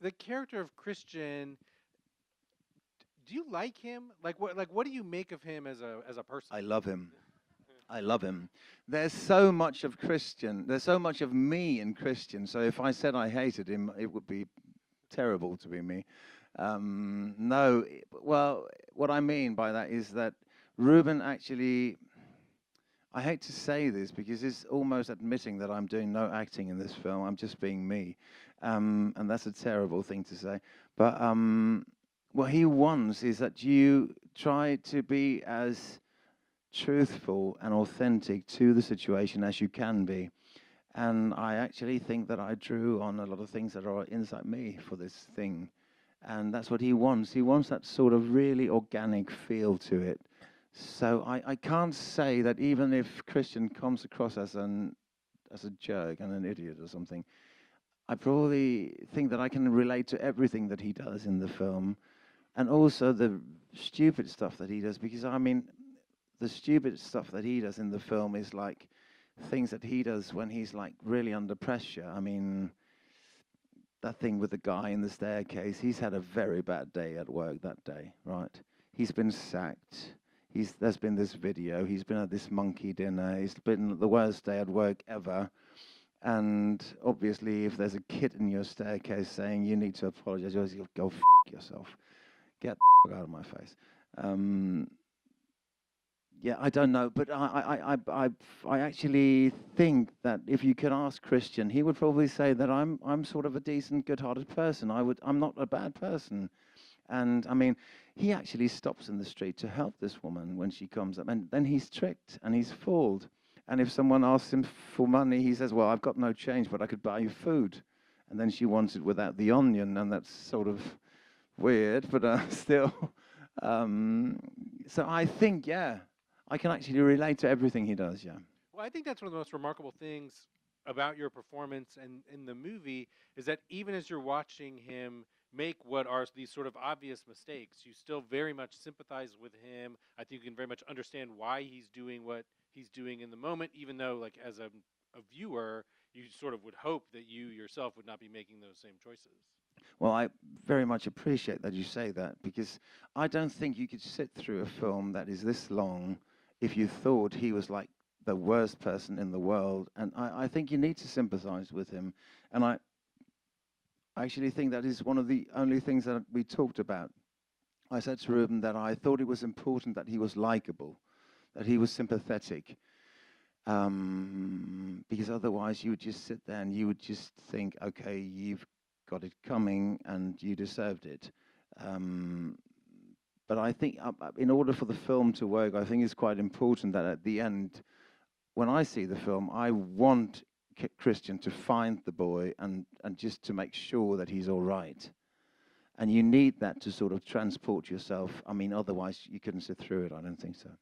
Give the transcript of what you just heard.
the character of Christian, do you like him? Like what do you make of him as a person? I love him. I love him. There's so much of Christian. There's so much of me in Christian. So if I said I hated him, it would be terrible to be me. No, well, what I mean by that is that Ruben actually, I hate to say this because it's almost admitting that I'm doing no acting in this film. I'm just being me. And that's a terrible thing to say. But what he wants is that you try to be as truthful and authentic to the situation as you can be. And I actually think that I drew on a lot of things that are inside me for this thing. And that's what he wants. He wants that sort of really organic feel to it. So I can't say that even if Christian comes across as a jerk and an idiot or something, I probably think that I can relate to everything that he does in the film, and also the stupid stuff that he does. Because I mean, the stupid stuff that he does in the film is like things that he does when he's like really under pressure. I mean, that thing with the guy in the staircase, he's had a very bad day at work that day, right? He's been sacked. There's been this video. He's been at this monkey dinner. It's been the worst day at work ever. And obviously, if there's a kid in your staircase saying you need to apologize, you'll go f yourself. Get the out of my face. Yeah, I don't know, but I actually think that if you could ask Christian, he would probably say that I'm sort of a decent, good-hearted person. I'm not a bad person, and I mean, he actually stops in the street to help this woman when she comes up, and then he's tricked and he's fooled. And if someone asks him for money, he says, "Well, I've got no change, but I could buy you food," and then she wants it without the onion, and that's sort of weird, but still. So I think, yeah. I can actually relate to everything he does, yeah. Well, I think that's one of the most remarkable things about your performance and in the movie is that even as you're watching him make what are these sort of obvious mistakes, you still very much sympathize with him. I think you can very much understand why he's doing what he's doing in the moment, even though, like, as a viewer, you sort of would hope that you yourself would not be making those same choices. Well, I very much appreciate that you say that, because I don't think you could sit through a film that is this long if you thought he was like the worst person in the world. And I think you need to sympathize with him. And I actually think that is one of the only things that we talked about. I said to Ruben that I thought it was important that he was likable, that he was sympathetic, because otherwise you would just sit there and you would just think, okay, you've got it coming and you deserved it. But I think in order for the film to work, I think it's quite important that at the end, when I see the film, I want Christian to find the boy and just to make sure that he's all right. And you need that to sort of transport yourself. I mean, otherwise you couldn't sit through it. I don't think so.